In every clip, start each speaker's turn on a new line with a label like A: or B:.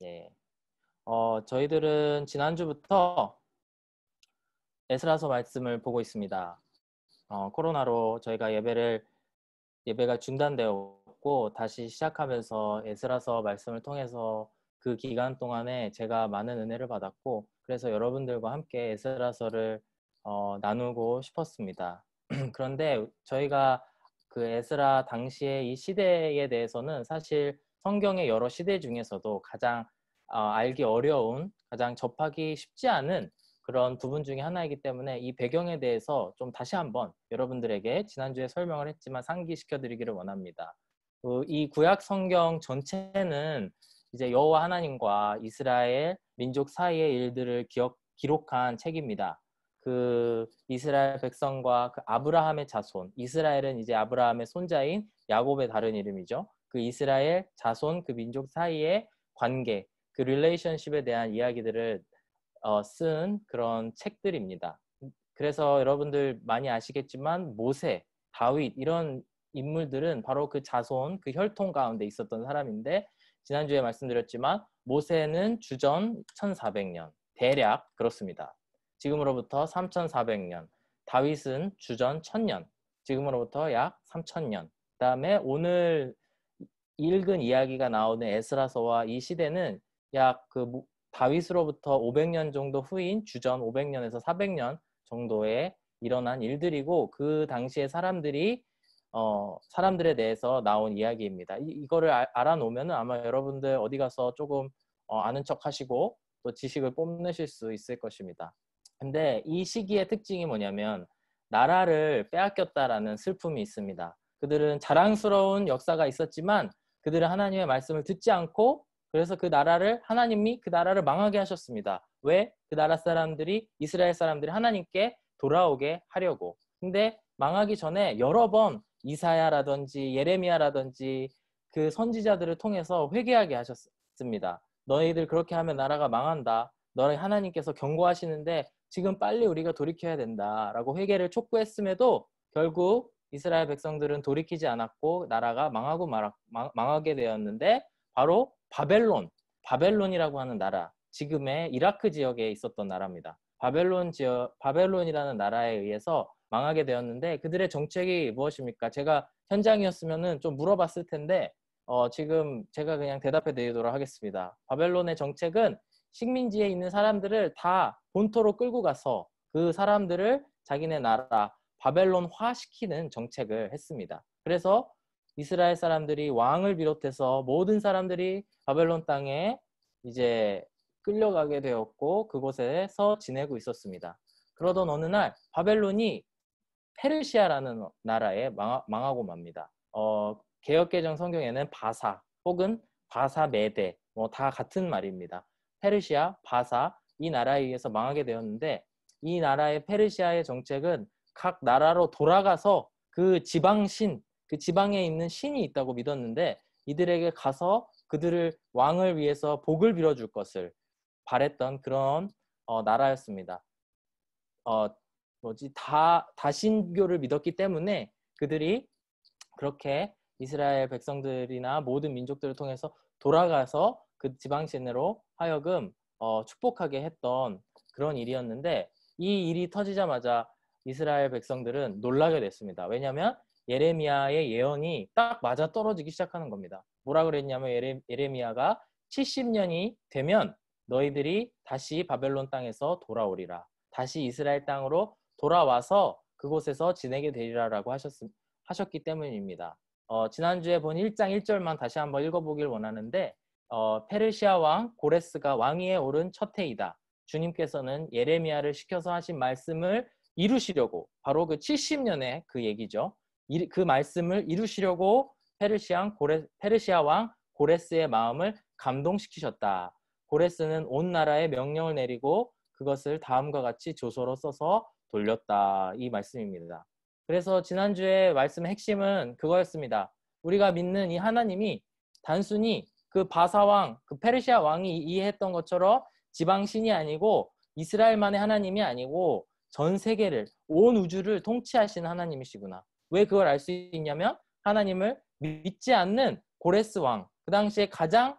A: 네. 저희들은 지난주부터 에스라서 말씀을 보고 있습니다. 코로나로 저희가 예배가 중단되었고 다시 시작하면서 에스라서 말씀을 통해서 그 기간 동안에 제가 많은 은혜를 받았고 그래서 여러분들과 함께 에스라서를 나누고 싶었습니다. 그런데 저희가 그 에스라 당시의 이 시대에 대해서는 사실 성경의 여러 시대 중에서도 가장 알기 어려운, 가장 접하기 쉽지 않은 그런 부분 중에 하나이기 때문에 이 배경에 대해서 좀 다시 한번 여러분들에게 지난주에 설명을 했지만 상기시켜 드리기를 원합니다. 이 구약 성경 전체는 이제 여호와 하나님과 이스라엘 민족 사이의 일들을 기록한 책입니다. 그 이스라엘 백성과 그 아브라함의 자손, 이스라엘은 이제 아브라함의 손자인 야곱의 다른 이름이죠. 그 이스라엘 자손 그 민족 사이의 관계, 그 릴레이션십에 대한 이야기들을 쓴 그런 책들입니다. 그래서 여러분들 많이 아시겠지만 모세, 다윗 이런 인물들은 바로 그 자손, 그 혈통 가운데 있었던 사람인데 지난주에 말씀드렸지만 모세는 주전 1400년, 대략 그렇습니다. 지금으로부터 3400년, 다윗은 주전 1000년, 지금으로부터 약 3000년. 그 다음에 오늘 읽은 이야기가 나오는 에스라서와 이 시대는 약 다윗으로부터 500년 정도 후인 주전 500년에서 400년 정도에 일어난 일들이고 그 당시에 사람들에 대해서 나온 이야기입니다. 이거를 알아놓으면 아마 여러분들 어디 가서 조금 아는 척 하시고 또 지식을 뽐내실 수 있을 것입니다. 근데 이 시기의 특징이 뭐냐면 나라를 빼앗겼다라는 슬픔이 있습니다. 그들은 자랑스러운 역사가 있었지만 그들은 하나님의 말씀을 듣지 않고 그래서 하나님이 그 나라를 망하게 하셨습니다. 왜? 그 나라 사람들이, 이스라엘 사람들이 하나님께 돌아오게 하려고. 근데 망하기 전에 여러 번 이사야라든지 예레미야라든지 그 선지자들을 통해서 회개하게 하셨습니다. 너희들 그렇게 하면 나라가 망한다. 너희 하나님께서 경고하시는데 지금 빨리 우리가 돌이켜야 된다라고 회개를 촉구했음에도 결국 이스라엘 백성들은 돌이키지 않았고 나라가 망하게 되었는데 바로 바벨론이라고 하는 나라, 지금의 이라크 지역에 있었던 나라입니다. 바벨론이라는 나라에 의해서 망하게 되었는데 그들의 정책이 무엇입니까? 제가 현장이었으면 좀 물어봤을 텐데 지금 제가 그냥 대답해 드리도록 하겠습니다. 바벨론의 정책은 식민지에 있는 사람들을 다 본토로 끌고 가서 그 사람들을 자기네 나라 바벨론화 시키는 정책을 했습니다. 그래서 이스라엘 사람들이 왕을 비롯해서 모든 사람들이 바벨론 땅에 이제 끌려가게 되었고 그곳에서 지내고 있었습니다. 그러던 어느 날 바벨론이 페르시아라는 나라에 망하고 맙니다. 개역개정 성경에는 바사 혹은 바사 메대 다 같은 말입니다. 페르시아, 바사 이 나라에 의해서 망하게 되었는데 이 나라의 페르시아의 정책은 각 나라로 돌아가서 그 지방에 있는 신이 있다고 믿었는데 이들에게 가서 그들을 왕을 위해서 복을 빌어줄 것을 바랬던 그런 나라였습니다. 다신교를 믿었기 때문에 그들이 그렇게 이스라엘 백성들이나 모든 민족들을 통해서 돌아가서 그 지방신으로 하여금 축복하게 했던 그런 일이었는데 이 일이 터지자마자 이스라엘 백성들은 놀라게 됐습니다. 왜냐하면 예레미야의 예언이 딱 맞아 떨어지기 시작하는 겁니다. 뭐라 그랬냐면 예레미야가 70년이 되면 너희들이 다시 바벨론 땅에서 돌아오리라. 다시 이스라엘 땅으로 돌아와서 그곳에서 지내게 되리라라고 하셨기 때문입니다. 지난주에 본 1장 1절만 다시 한번 읽어보길 원하는데 페르시아 왕 고레스가 왕위에 오른 첫 해이다. 주님께서는 예레미야를 시켜서 하신 말씀을 이루시려고 바로 그 70년의 그 얘기죠. 그 말씀을 이루시려고 페르시아 왕 고레스의 마음을 감동시키셨다. 고레스는 온 나라에 명령을 내리고 그것을 다음과 같이 조서로 써서 돌렸다. 이 말씀입니다. 그래서 지난주에 말씀의 핵심은 그거였습니다. 우리가 믿는 이 하나님이 단순히 그 바사왕, 그 페르시아 왕이 이해했던 것처럼 지방신이 아니고 이스라엘만의 하나님이 아니고 전 세계를, 온 우주를 통치하시는 하나님이시구나. 왜 그걸 알 수 있냐면 하나님을 믿지 않는 고레스 왕, 그 당시에 가장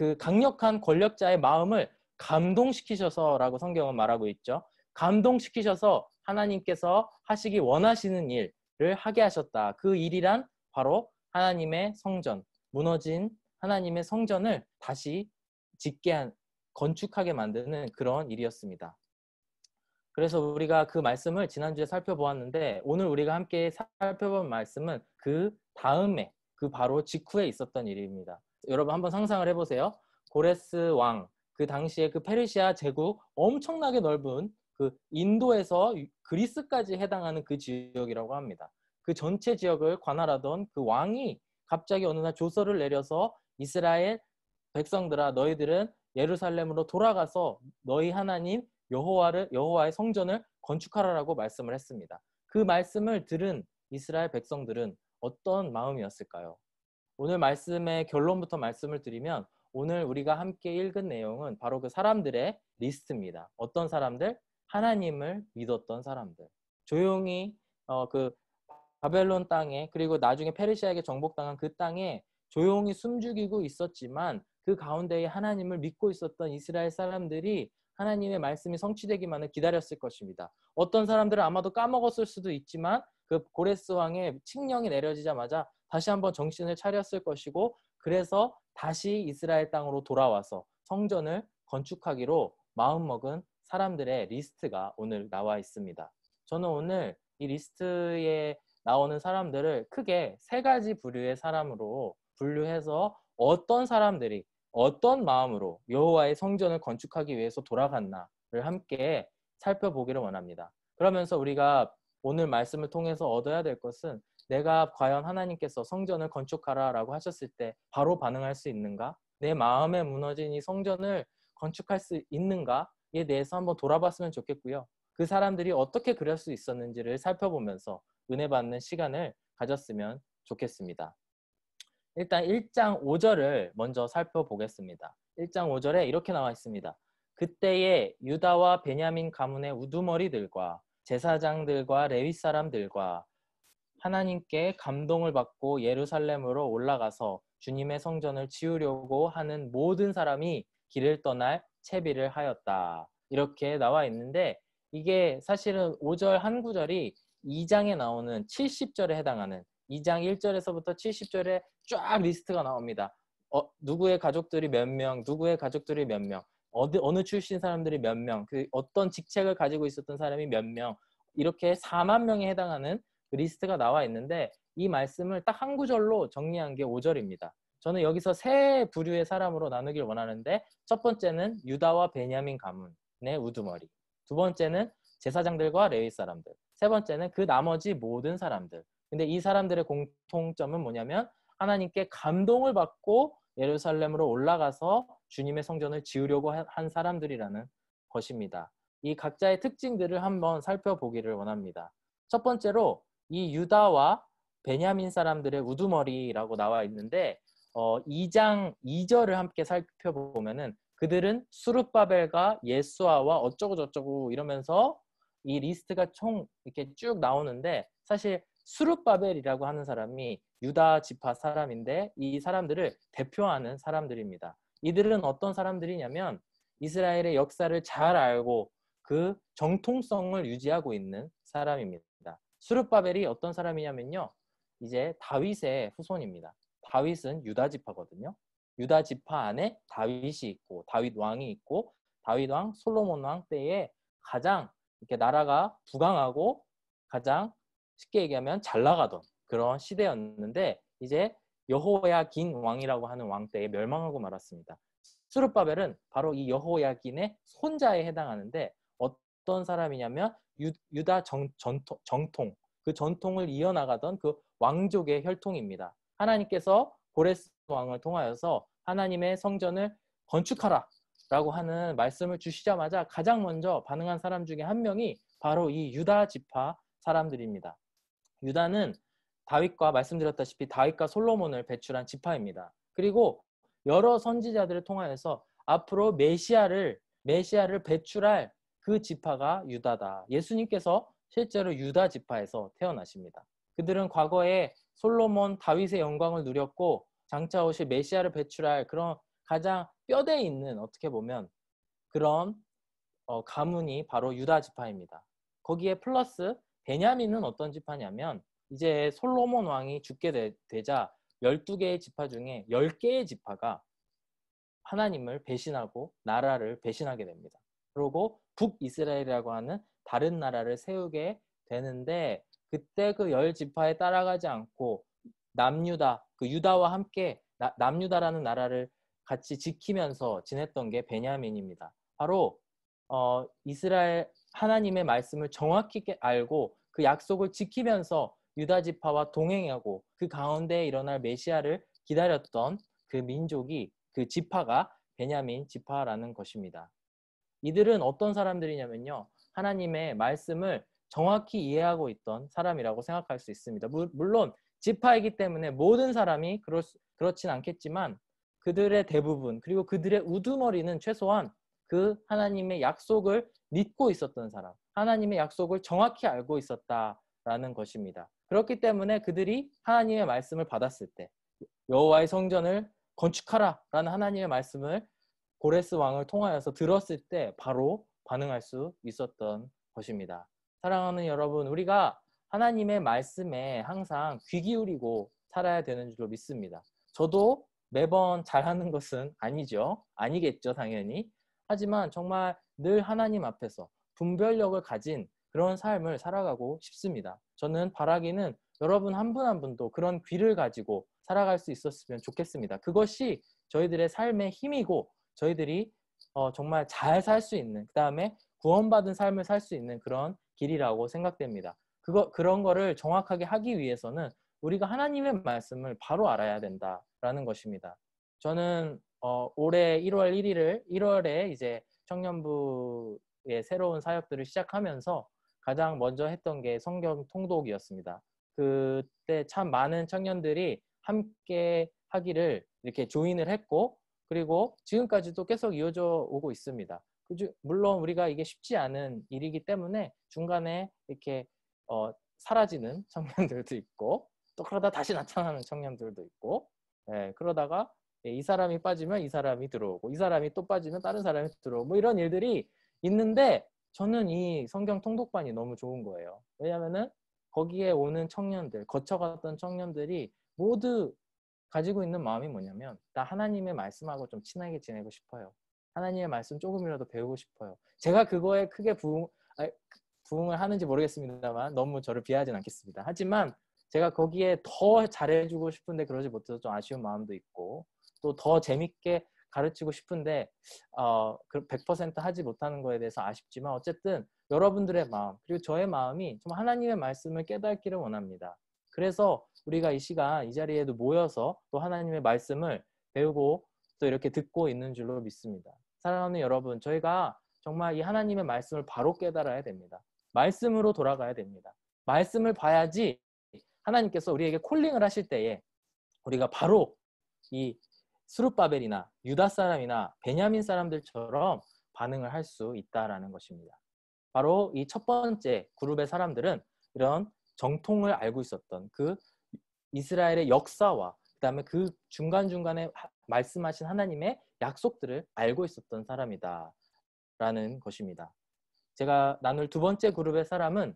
A: 그 강력한 권력자의 마음을 감동시키셔서라고 성경은 말하고 있죠. 감동시키셔서 하나님께서 하시기 원하시는 일을 하게 하셨다. 그 일이란 바로 하나님의 성전, 무너진 하나님의 성전을 다시 건축하게 만드는 그런 일이었습니다. 그래서 우리가 그 말씀을 지난주에 살펴보았는데 오늘 우리가 함께 살펴본 말씀은 그 다음에, 그 바로 직후에 있었던 일입니다. 여러분 한번 상상을 해보세요. 고레스 왕, 그 당시에 그 페르시아 제국, 엄청나게 넓은 그 인도에서 그리스까지 해당하는 그 지역이라고 합니다. 그 전체 지역을 관할하던 그 왕이 갑자기 어느 날 조서를 내려서 이스라엘 백성들아, 너희들은 예루살렘으로 돌아가서 너희 하나님 여호와의 성전을 건축하라라고 말씀을 했습니다. 그 말씀을 들은 이스라엘 백성들은 어떤 마음이었을까요? 오늘 말씀의 결론부터 말씀을 드리면 오늘 우리가 함께 읽은 내용은 바로 그 사람들의 리스트입니다. 어떤 사람들? 하나님을 믿었던 사람들. 조용히 그 바벨론 땅에, 그리고 나중에 페르시아에게 정복당한 그 땅에 조용히 숨죽이고 있었지만 그 가운데에 하나님을 믿고 있었던 이스라엘 사람들이 하나님의 말씀이 성취되기만을 기다렸을 것입니다. 어떤 사람들은 아마도 까먹었을 수도 있지만 그 고레스 왕의 칙령이 내려지자마자 다시 한번 정신을 차렸을 것이고, 그래서 다시 이스라엘 땅으로 돌아와서 성전을 건축하기로 마음먹은 사람들의 리스트가 오늘 나와 있습니다. 저는 오늘 이 리스트에 나오는 사람들을 크게 세 가지 부류의 사람으로 분류해서 어떤 사람들이 어떤 마음으로 여호와의 성전을 건축하기 위해서 돌아갔나를 함께 살펴보기를 원합니다. 그러면서 우리가 오늘 말씀을 통해서 얻어야 될 것은 내가 과연 하나님께서 성전을 건축하라 라고 하셨을 때 바로 반응할 수 있는가? 내 마음에 무너진 이 성전을 건축할 수 있는가에 대해서 한번 돌아봤으면 좋겠고요. 그 사람들이 어떻게 그럴 수 있었는지를 살펴보면서 은혜 받는 시간을 가졌으면 좋겠습니다. 일단 1장 5절을 먼저 살펴보겠습니다. 1장 5절에 이렇게 나와 있습니다. 그때에 유다와 베냐민 가문의 우두머리들과 제사장들과 레위 사람들과 하나님께 감동을 받고 예루살렘으로 올라가서 주님의 성전을 지으려고 하는 모든 사람이 길을 떠날 채비를 하였다. 이렇게 나와 있는데 이게 사실은 5절 한 구절이 2장에 나오는 70절에 해당하는 2장 1절에서부터 70절에 쫙 리스트가 나옵니다. 누구의 가족들이 몇 명, 누구의 가족들이 몇 명, 어느 출신 사람들이 몇 명, 그 어떤 직책을 가지고 있었던 사람이 몇 명, 이렇게 4만 명에 해당하는 그 리스트가 나와 있는데 이 말씀을 딱 한 구절로 정리한 게 5절입니다. 저는 여기서 세 부류의 사람으로 나누길 원하는데 첫 번째는 유다와 베냐민 가문의 우두머리, 두 번째는 제사장들과 레위 사람들, 세 번째는 그 나머지 모든 사람들. 근데 이 사람들의 공통점은 뭐냐면 하나님께 감동을 받고 예루살렘으로 올라가서 주님의 성전을 지으려고 한 사람들이라는 것입니다. 이 각자의 특징들을 한번 살펴보기를 원합니다. 첫 번째로 이 유다와 베냐민 사람들의 우두머리라고 나와 있는데 2장 2절을 함께 살펴보면은 그들은 수룹바벨과 예수아와 어쩌고 저쩌고 이러면서 이 리스트가 총 이렇게 쭉 나오는데 사실 수룹바벨이라고 하는 사람이 유다 지파 사람인데 이 사람들을 대표하는 사람들입니다. 이들은 어떤 사람들이냐면 이스라엘의 역사를 잘 알고 그 정통성을 유지하고 있는 사람입니다. 수룹바벨이 어떤 사람이냐면요, 이제 다윗의 후손입니다. 다윗은 유다 지파거든요. 유다 지파 안에 다윗이 있고 다윗 왕이 있고 다윗 왕, 솔로몬 왕 때에 가장 이렇게 나라가 부강하고 가장 쉽게 얘기하면 잘 나가던 그런 시대였는데 이제 여호야긴 왕이라고 하는 왕 때에 멸망하고 말았습니다. 스룹바벨은 바로 이 여호야긴의 손자에 해당하는데 어떤 사람이냐면 유다 정통, 그 전통을 이어나가던 그 왕족의 혈통입니다. 하나님께서 고레스 왕을 통하여서 하나님의 성전을 건축하라 라고 하는 말씀을 주시자마자 가장 먼저 반응한 사람 중에 한 명이 바로 이 유다 지파 사람들입니다. 유다는 다윗과 말씀드렸다시피 다윗과 솔로몬을 배출한 지파입니다. 그리고 여러 선지자들을 통하여서 앞으로 메시아를 배출할 그 지파가 유다다. 예수님께서 실제로 유다 지파에서 태어나십니다. 그들은 과거에 솔로몬, 다윗의 영광을 누렸고 장차 오실 메시아를 배출할 그런 가장 뼈대에 있는 어떻게 보면 그런 가문이 바로 유다 지파입니다. 거기에 플러스 베냐민은 어떤 지파냐면 이제 솔로몬 왕이 죽게 되자 12개의 지파 중에 10개의 지파가 하나님을 배신하고 나라를 배신하게 됩니다. 그리고 북이스라엘이라고 하는 다른 나라를 세우게 되는데 그때 그 10지파에 따라가지 않고 남유다, 그 유다와 함께 남유다라는 나라를 같이 지키면서 지냈던 게 베냐민입니다. 바로 이스라엘 하나님의 말씀을 정확히 알고 그 약속을 지키면서 유다 지파와 동행하고 그 가운데 일어날 메시아를 기다렸던 그 민족이 그 지파가 베냐민 지파라는 것입니다. 이들은 어떤 사람들이냐면요. 하나님의 말씀을 정확히 이해하고 있던 사람이라고 생각할 수 있습니다. 물론 지파이기 때문에 모든 사람이 그렇진 않겠지만 그들의 대부분 그리고 그들의 우두머리는 최소한 그 하나님의 약속을 믿고 있었던 사람, 하나님의 약속을 정확히 알고 있었다라는 것입니다. 그렇기 때문에 그들이 하나님의 말씀을 받았을 때 여호와의 성전을 건축하라라는 하나님의 말씀을 고레스 왕을 통하여서 들었을 때 바로 반응할 수 있었던 것입니다. 사랑하는 여러분, 우리가 하나님의 말씀에 항상 귀 기울이고 살아야 되는 줄로 믿습니다. 저도 매번 잘하는 것은 아니죠. 아니겠죠, 당연히. 하지만 정말 늘 하나님 앞에서 분별력을 가진 그런 삶을 살아가고 싶습니다. 저는 바라기는 여러분 한 분 한 분도 그런 귀를 가지고 살아갈 수 있었으면 좋겠습니다. 그것이 저희들의 삶의 힘이고 저희들이 정말 잘 살 수 있는, 그 다음에 구원받은 삶을 살 수 있는 그런 길이라고 생각됩니다. 그런 거를 정확하게 하기 위해서는 우리가 하나님의 말씀을 바로 알아야 된다라는 것입니다. 저는 올해 1월에 이제 청년부의 새로운 사역들을 시작하면서 가장 먼저 했던 게 성경 통독이었습니다. 그때 참 많은 청년들이 함께 하기를 이렇게 조인을 했고 그리고 지금까지도 계속 이어져 오고 있습니다. 물론 우리가 이게 쉽지 않은 일이기 때문에 중간에 이렇게 사라지는 청년들도 있고 또 그러다 다시 나타나는 청년들도 있고 그러다가 이 사람이 빠지면 이 사람이 들어오고 이 사람이 또 빠지면 다른 사람이 들어오고 뭐 이런 일들이 있는데 저는 이 성경 통독반이 너무 좋은 거예요. 왜냐하면은 거기에 오는 청년들, 거쳐갔던 청년들이 모두 가지고 있는 마음이 뭐냐면 나 하나님의 말씀하고 좀 친하게 지내고 싶어요. 하나님의 말씀 조금이라도 배우고 싶어요. 제가 그거에 크게 부응을 하는지 모르겠습니다만 너무 저를 비하하진 않겠습니다. 하지만 제가 거기에 더 잘해주고 싶은데 그러지 못해서 좀 아쉬운 마음도 있고 또 더 재밌게 가르치고 싶은데 100% 하지 못하는 거에 대해서 아쉽지만 어쨌든 여러분들의 마음 그리고 저의 마음이 좀 하나님의 말씀을 깨닫기를 원합니다. 그래서 우리가 이 시간 이 자리에도 모여서 또 하나님의 말씀을 배우고 또 이렇게 듣고 있는 줄로 믿습니다. 사랑하는 여러분, 저희가 정말 이 하나님의 말씀을 바로 깨달아야 됩니다. 말씀으로 돌아가야 됩니다. 말씀을 봐야지 하나님께서 우리에게 콜링을 하실 때에 우리가 바로 이 스룹바벨이나 유다 사람이나 베냐민 사람들처럼 반응을 할 수 있다라는 것입니다. 바로 이 첫 번째 그룹의 사람들은 이런 정통을 알고 있었던 그 이스라엘의 역사와 그다음에 그 중간중간에 말씀하신 하나님의 약속들을 알고 있었던 사람이다 라는 것입니다. 제가 나눌 두 번째 그룹의 사람은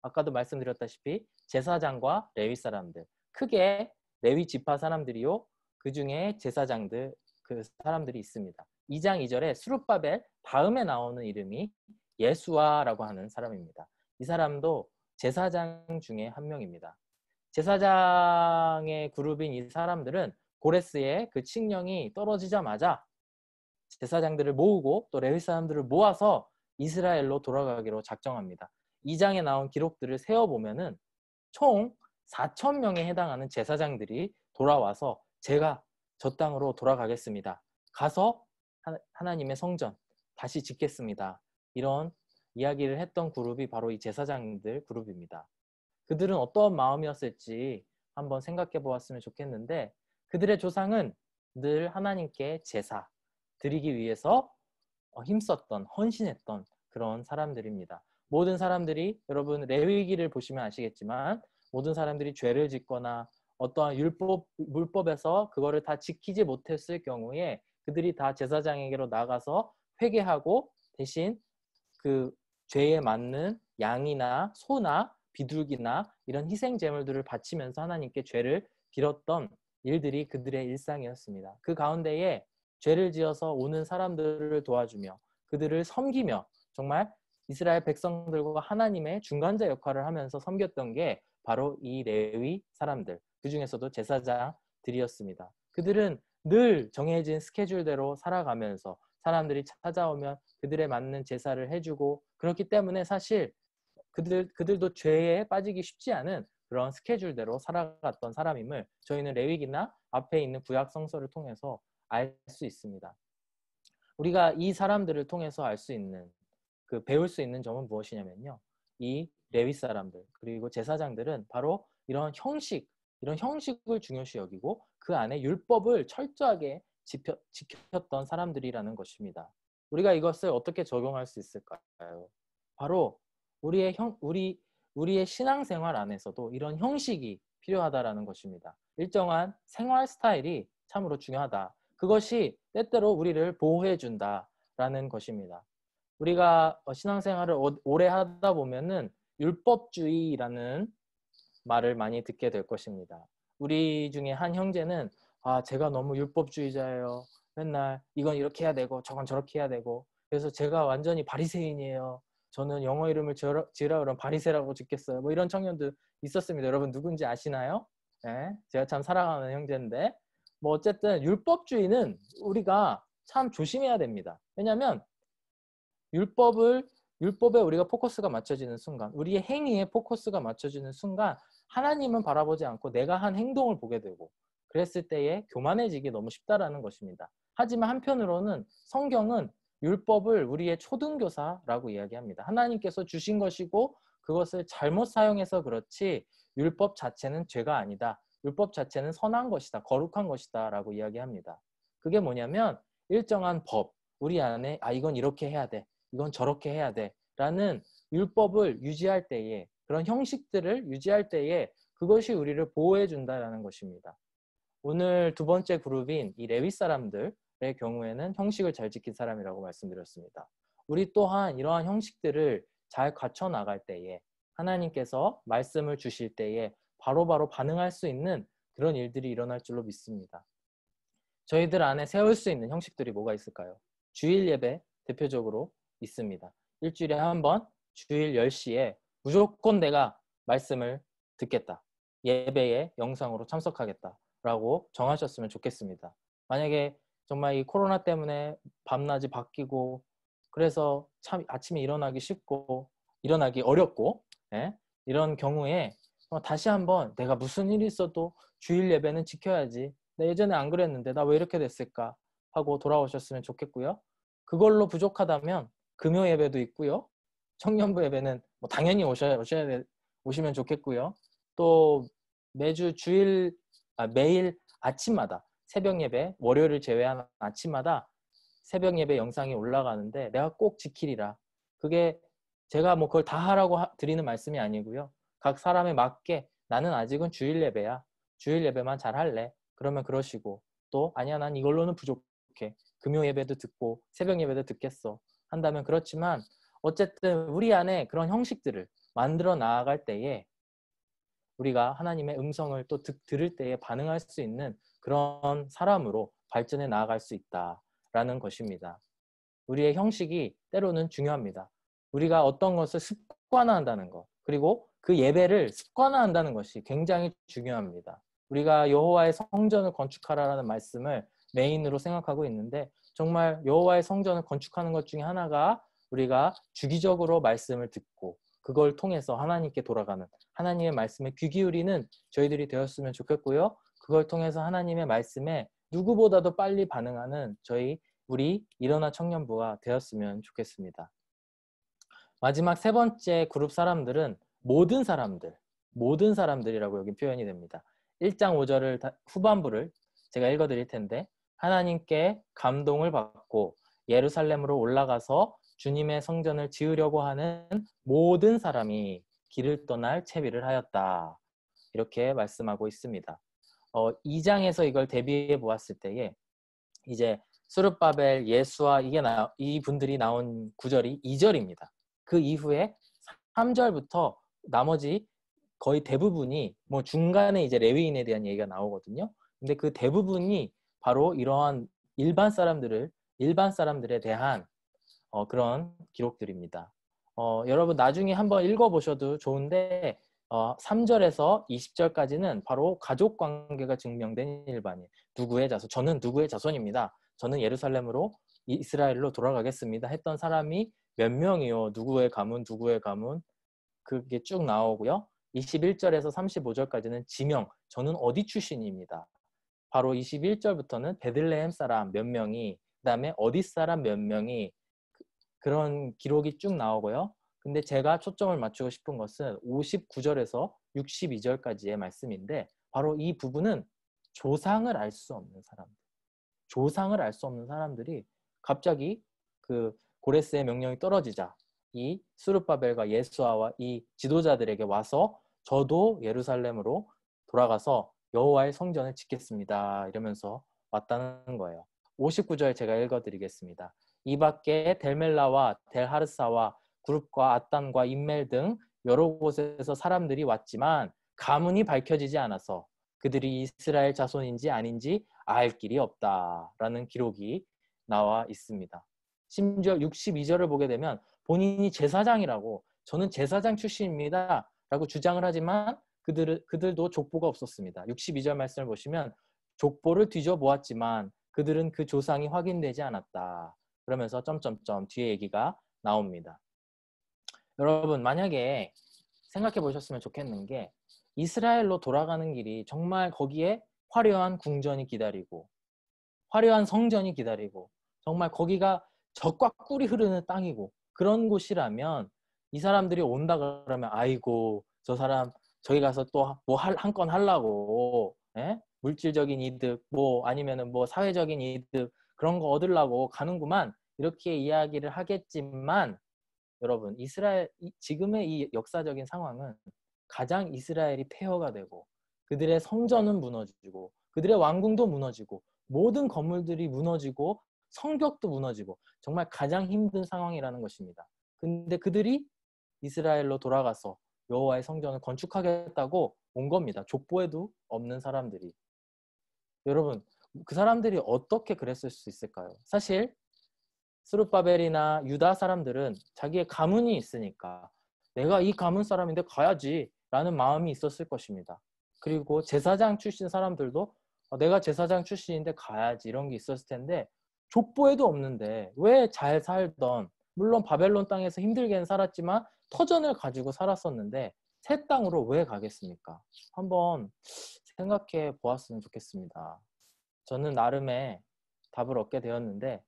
A: 아까도 말씀드렸다시피 제사장과 레위 사람들, 크게 레위 지파 사람들이요 그 중에 제사장들 그 사람들이 있습니다. 2장 2절에 스룹바벨 다음에 나오는 이름이 예수아라고 하는 사람입니다. 이 사람도 제사장 중에 한 명입니다. 제사장의 그룹인 이 사람들은 고레스의 그 칙령이 떨어지자마자 제사장들을 모으고 또 레위 사람들을 모아서 이스라엘로 돌아가기로 작정합니다. 2장에 나온 기록들을 세어보면은 총 4,000명에 해당하는 제사장들이 돌아와서 제가 저 땅으로 돌아가겠습니다. 가서 하나님의 성전 다시 짓겠습니다. 이런 이야기를 했던 그룹이 바로 이 제사장들 그룹입니다. 그들은 어떤 마음이었을지 한번 생각해 보았으면 좋겠는데 그들의 조상은 늘 하나님께 제사 드리기 위해서 힘썼던, 헌신했던 그런 사람들입니다. 모든 사람들이 여러분 레위기를 보시면 아시겠지만 모든 사람들이 죄를 짓거나 어떠한 물법에서 그거를 다 지키지 못했을 경우에 그들이 다 제사장에게로 나가서 회개하고 대신 그 죄에 맞는 양이나 소나 비둘기나 이런 희생 제물들을 바치면서 하나님께 죄를 빌었던 일들이 그들의 일상이었습니다. 그 가운데에 죄를 지어서 오는 사람들을 도와주며 그들을 섬기며 정말 이스라엘 백성들과 하나님의 중간자 역할을 하면서 섬겼던 게 바로 이 레위 사람들, 그 중에서도 제사장들이었습니다. 그들은 늘 정해진 스케줄대로 살아가면서 사람들이 찾아오면 그들에 맞는 제사를 해주고, 그렇기 때문에 사실 그들도 죄에 빠지기 쉽지 않은 그런 스케줄대로 살아갔던 사람임을 저희는 레위기나 앞에 있는 구약 성서를 통해서 알 수 있습니다. 우리가 이 사람들을 통해서 알 수 있는, 배울 수 있는 점은 무엇이냐면요, 이 레위 사람들 그리고 제사장들은 바로 이런 형식을 중요시 여기고 그 안에 율법을 철저하게 지켰던 사람들이라는 것입니다. 우리가 이것을 어떻게 적용할 수 있을까요? 바로 우리의 신앙생활 안에서도 이런 형식이 필요하다라는 것입니다. 일정한 생활 스타일이 참으로 중요하다. 그것이 때때로 우리를 보호해 준다라는 것입니다. 우리가 신앙생활을 오래 하다 보면은 율법주의라는 말을 많이 듣게 될 것입니다. 우리 중에 한 형제는 제가 너무 율법주의자예요. 맨날 이건 이렇게 해야 되고 저건 저렇게 해야 되고, 그래서 제가 완전히 바리새인이에요. 저는 영어 이름을 지으라 그러면 바리새라고 짓겠어요. 뭐 이런 청년도 있었습니다. 여러분 누군지 아시나요? 네, 제가 참 사랑하는 형제인데, 뭐 어쨌든 율법주의는 우리가 참 조심해야 됩니다. 왜냐하면 율법에 우리가 포커스가 맞춰지는 순간, 우리의 행위에 포커스가 맞춰지는 순간 하나님은 바라보지 않고 내가 한 행동을 보게 되고, 그랬을 때에 교만해지기 너무 쉽다라는 것입니다. 하지만 한편으로는 성경은 율법을 우리의 초등교사라고 이야기합니다. 하나님께서 주신 것이고 그것을 잘못 사용해서 그렇지 율법 자체는 죄가 아니다. 율법 자체는 선한 것이다. 거룩한 것이다 라고 이야기합니다. 그게 뭐냐면 일정한 법, 우리 안에 이건 이렇게 해야 돼, 이건 저렇게 해야 돼 라는 율법을 유지할 때에, 그런 형식들을 유지할 때에 그것이 우리를 보호해 준다라는 것입니다. 오늘 두 번째 그룹인 이 레위 사람들의 경우에는 형식을 잘 지킨 사람이라고 말씀드렸습니다. 우리 또한 이러한 형식들을 잘 갖춰 나갈 때에, 하나님께서 말씀을 주실 때에 바로바로 반응할 수 있는 그런 일들이 일어날 줄로 믿습니다. 저희들 안에 세울 수 있는 형식들이 뭐가 있을까요? 주일 예배 대표적으로 있습니다. 일주일에 한 번 주일 10시에 무조건 내가 말씀을 듣겠다, 예배에 영상으로 참석하겠다 라고 정하셨으면 좋겠습니다. 만약에 정말 이 코로나 때문에 밤낮이 바뀌고 그래서 참 아침에 일어나기 쉽고 일어나기 어렵고, 이런 경우에 다시 한번 내가 무슨 일이 있어도 주일 예배는 지켜야지, 나 예전에 안 그랬는데 나 왜 이렇게 됐을까 하고 돌아오셨으면 좋겠고요. 그걸로 부족하다면 금요 예배도 있고요. 청년부 예배는 뭐 당연히 오시면 좋겠고요. 또 매주 매일 아침마다 새벽 예배, 월요일을 제외한 아침마다 새벽 예배 영상이 올라가는데 내가 꼭 지키리라. 그게 제가 뭐 그걸 다 하라고 드리는 말씀이 아니고요. 각 사람에 맞게 나는 아직은 주일 예배야, 주일 예배만 잘 할래, 그러면 그러시고, 또 아니야 난 이걸로는 부족해, 금요 예배도 듣고 새벽 예배도 듣겠어 한다면 그렇지만, 어쨌든 우리 안에 그런 형식들을 만들어 나아갈 때에 우리가 하나님의 음성을 또 들을 때에 반응할 수 있는 그런 사람으로 발전해 나아갈 수 있다라는 것입니다. 우리의 형식이 때로는 중요합니다. 우리가 어떤 것을 습관화한다는 것, 그리고 그 예배를 습관화한다는 것이 굉장히 중요합니다. 우리가 여호와의 성전을 건축하라는 말씀을 메인으로 생각하고 있는데, 정말 여호와의 성전을 건축하는 것 중에 하나가 우리가 주기적으로 말씀을 듣고 그걸 통해서 하나님께 돌아가는, 하나님의 말씀에 귀 기울이는 저희들이 되었으면 좋겠고요. 그걸 통해서 하나님의 말씀에 누구보다도 빨리 반응하는 우리 일어나 청년부가 되었으면 좋겠습니다. 마지막 세 번째 그룹 사람들은 모든 사람들이라고 여기 표현이 됩니다. 1장 5절을 후반부를 제가 읽어드릴 텐데, 하나님께 감동을 받고 예루살렘으로 올라가서 주님의 성전을 지으려고 하는 모든 사람이 길을 떠날 채비를 하였다, 이렇게 말씀하고 있습니다. 2장에서 이걸 대비해 보았을 때에 이제 스룹바벨, 예수와 이 분들이 나온 구절이 2절입니다. 그 이후에 3절부터 나머지 거의 대부분이 뭐 중간에 이제 레위인에 대한 얘기가 나오거든요. 근데 그 대부분이 바로 이러한 일반 사람들에 대한 그런 기록들입니다. 여러분 나중에 한번 읽어보셔도 좋은데 3절에서 20절까지는 바로 가족 관계가 증명된 일반인. 저는 누구의 자손입니다. 저는 예루살렘으로 이스라엘로 돌아가겠습니다. 했던 사람이 몇 명이요. 누구의 가문, 그게 쭉 나오고요. 21절에서 35절까지는 지명, 저는 어디 출신입니다. 바로 21절부터는 베들레헴 사람 몇 명이, 그 다음에 어디 사람 몇 명이, 그런 기록이 쭉 나오고요. 근데 제가 초점을 맞추고 싶은 것은 59절에서 62절까지의 말씀인데, 바로 이 부분은 조상을 알 수 없는 사람들이 갑자기 그 고레스의 명령이 떨어지자 이 스룹바벨과 예수아와 이 지도자들에게 와서 저도 예루살렘으로 돌아가서 여호와의 성전을 짓겠습니다 이러면서 왔다는 거예요. 59절 제가 읽어드리겠습니다. 이 밖에 델멜라와 델하르사와 그룹과 아단과 인멜 등 여러 곳에서 사람들이 왔지만 가문이 밝혀지지 않아서 그들이 이스라엘 자손인지 아닌지 알 길이 없다라는 기록이 나와 있습니다. 심지어 62절을 보게 되면 본인이 제사장이라고, 저는 제사장 출신입니다 라고 주장을 하지만 그들도 족보가 없었습니다. 62절 말씀을 보시면 족보를 뒤져보았지만 그들은 그 조상이 확인되지 않았다. 그러면서 점점점 뒤에 얘기가 나옵니다. 여러분 만약에 생각해 보셨으면 좋겠는 게, 이스라엘로 돌아가는 길이 정말 거기에 화려한 궁전이 기다리고 화려한 성전이 기다리고 정말 거기가 젖과 꿀이 흐르는 땅이고 그런 곳이라면 이 사람들이 온다 그러면 아이고 저 사람 저기 가서 또 뭐 한 건 하려고 물질적인 이득 뭐 아니면은 뭐 사회적인 이득 그런 거 얻으려고 가는구만 이렇게 이야기를 하겠지만, 여러분 지금의 이 역사적인 상황은 가장 이스라엘이 폐허가 되고 그들의 성전은 무너지고 그들의 왕궁도 무너지고 모든 건물들이 무너지고 성벽도 무너지고 정말 가장 힘든 상황이라는 것입니다. 근데 그들이 이스라엘로 돌아가서 여호와의 성전을 건축하겠다고 온 겁니다. 족보에도 없는 사람들이. 여러분 그 사람들이 어떻게 그랬을 수 있을까요? 사실 스룹바벨이나 유다 사람들은 자기의 가문이 있으니까 내가 이 가문 사람인데 가야지 라는 마음이 있었을 것입니다. 그리고 제사장 출신 사람들도 내가 제사장 출신인데 가야지 이런 게 있었을 텐데, 족보에도 없는데 왜 잘 살던, 물론 바벨론 땅에서 힘들게는 살았지만 터전을 가지고 살았었는데 새 땅으로 왜 가겠습니까? 한번 생각해 보았으면 좋겠습니다. 저는 나름의 답을 얻게 되었는데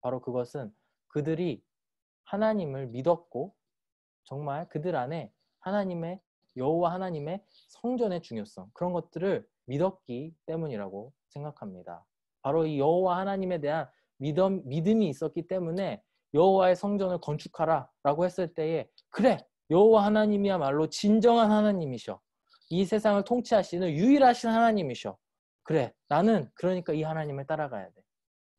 A: 바로 그것은 그들이 하나님을 믿었고 정말 그들 안에 여호와 하나님의 성전의 중요성, 그런 것들을 믿었기 때문이라고 생각합니다. 바로 이 여호와 하나님에 대한 믿음이 있었기 때문에 여호와의 성전을 건축하라 라고 했을 때에 그래, 여호와 하나님이야말로 진정한 하나님이셔, 이 세상을 통치하시는 유일하신 하나님이셔, 그래 나는 그러니까 이 하나님을 따라가야 돼,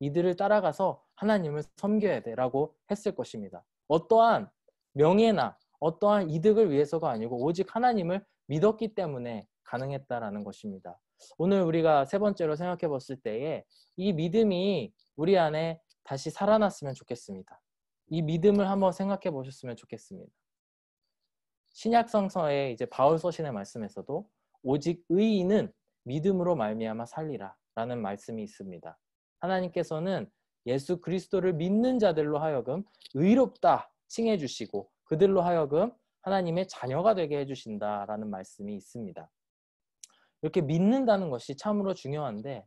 A: 이들을 따라가서 하나님을 섬겨야 돼 라고 했을 것입니다. 어떠한 명예나 어떠한 이득을 위해서가 아니고 오직 하나님을 믿었기 때문에 가능했다라는 것입니다. 오늘 우리가 세 번째로 생각해 봤을 때에 이 믿음이 우리 안에 다시 살아났으면 좋겠습니다. 이 믿음을 한번 생각해 보셨으면 좋겠습니다. 신약 성서에 이제 바울 서신의 말씀에서도 오직 의인은 믿음으로 말미암아 살리라 라는 말씀이 있습니다. 하나님께서는 예수 그리스도를 믿는 자들로 하여금 의롭다 칭해 주시고 그들로 하여금 하나님의 자녀가 되게 해주신다라는 말씀이 있습니다. 이렇게 믿는다는 것이 참으로 중요한데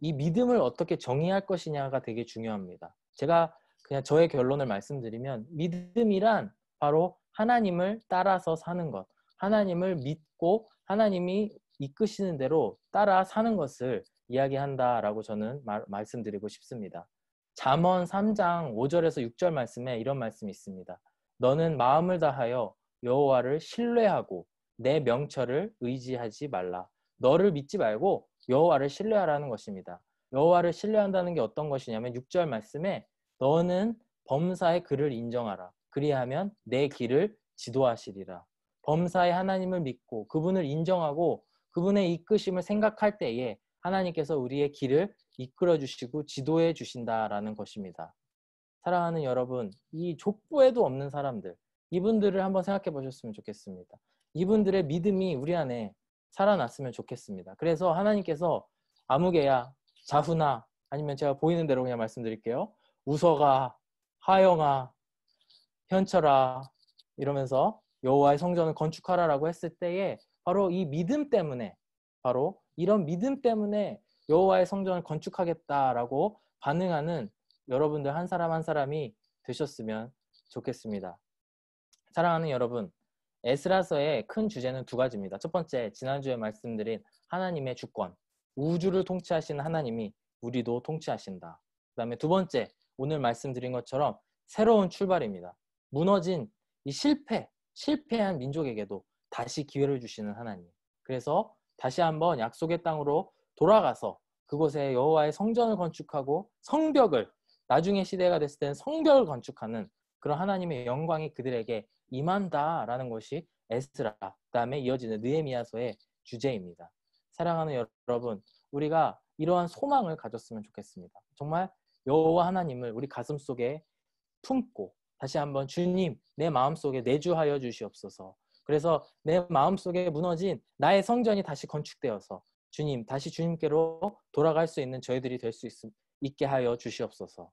A: 이 믿음을 어떻게 정의할 것이냐가 되게 중요합니다. 제가 그냥 저의 결론을 말씀드리면 믿음이란 바로 하나님을 따라서 사는 것, 하나님을 믿고 하나님이 이끄시는 대로 따라 사는 것을 이야기한다라고 저는 말씀드리고 싶습니다. 잠언 3장 5절에서 6절 말씀에 이런 말씀이 있습니다. 너는 마음을 다하여 여호와를 신뢰하고 내 명철을 의지하지 말라. 너를 믿지 말고 여호와를 신뢰하라는 것입니다. 여호와를 신뢰한다는 게 어떤 것이냐면 6절 말씀에 너는 범사의 그를 인정하라. 그리하면 내 길을 지도하시리라. 범사의 하나님을 믿고 그분을 인정하고 그분의 이끄심을 생각할 때에 하나님께서 우리의 길을 이끌어 주시고 지도해 주신다라는 것입니다. 사랑하는 여러분, 이 족보에도 없는 사람들, 이분들을 한번 생각해 보셨으면 좋겠습니다. 이분들의 믿음이 우리 안에 살아났으면 좋겠습니다. 그래서 하나님께서 아무개야, 자훈아, 아니면 제가 보이는 대로 그냥 말씀드릴게요. 우서가, 하영아, 현철아 이러면서 여호와의 성전을 건축하라라고 했을 때에 바로 이 믿음 때문에, 바로 이런 믿음 때문에 여호와의 성전을 건축하겠다라고 반응하는 여러분들 한 사람 한 사람이 되셨으면 좋겠습니다. 사랑하는 여러분, 에스라서의 큰 주제는 두 가지입니다. 첫 번째, 지난주에 말씀드린 하나님의 주권, 우주를 통치하시는 하나님이 우리도 통치하신다. 그 다음에 두 번째, 오늘 말씀드린 것처럼 새로운 출발입니다. 무너진 이 실패한 민족에게도 다시 기회를 주시는 하나님. 그래서 다시 한번 약속의 땅으로 돌아가서 그곳에 여호와의 성전을 건축하고 성벽을, 나중에 시대가 됐을 때는 성벽을 건축하는 그런 하나님의 영광이 그들에게 임한다라는 것이 에스라, 그다음에 이어지는 느헤미야서의 주제입니다. 사랑하는 여러분, 우리가 이러한 소망을 가졌으면 좋겠습니다. 정말 여호와 하나님을 우리 가슴속에 품고 다시 한번 주님, 내 마음속에 내주하여 주시옵소서. 그래서 내 마음속에 무너진 나의 성전이 다시 건축되어서 주님, 다시 주님께로 돌아갈 수 있는 저희들이 될 수 있게 하여 주시옵소서.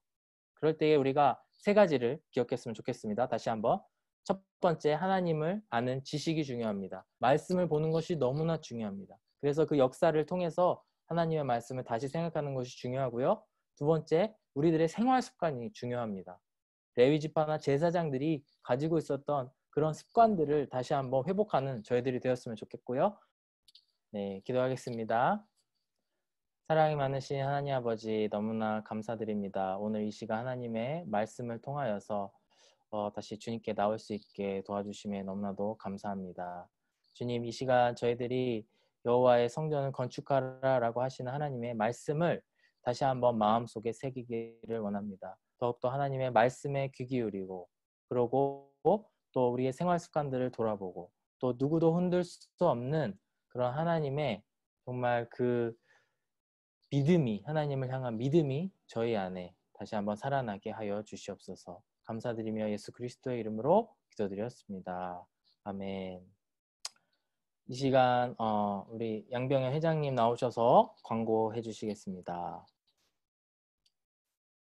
A: 그럴 때에 우리가 세 가지를 기억했으면 좋겠습니다. 다시 한번. 첫 번째, 하나님을 아는 지식이 중요합니다. 말씀을 보는 것이 너무나 중요합니다. 그래서 그 역사를 통해서 하나님의 말씀을 다시 생각하는 것이 중요하고요. 두 번째, 우리들의 생활 습관이 중요합니다. 레위 지파나 제사장들이 가지고 있었던 그런 습관들을 다시 한번 회복하는 저희들이 되었으면 좋겠고요. 네, 기도하겠습니다. 사랑이 많으신 하나님 아버지, 너무나 감사드립니다. 오늘 이 시간 하나님의 말씀을 통하여서 다시 주님께 나올 수 있게 도와주심에 너무나도 감사합니다. 주님, 이 시간 저희들이 여호와의 성전을 건축하라라고 하시는 하나님의 말씀을 다시 한번 마음속에 새기기를 원합니다. 더욱더 하나님의 말씀에 귀 기울이고, 그러고 또 우리의 생활 습관들을 돌아보고, 또 누구도 흔들 수 없는 그런 하나님의 정말 그 믿음이, 하나님을 향한 믿음이 저희 안에 다시 한번 살아나게 하여 주시옵소서. 감사드리며 예수 그리스도의 이름으로 기도드렸습니다. 아멘. 이 시간 우리 양병현 회장님 나오셔서 광고해 주시겠습니다.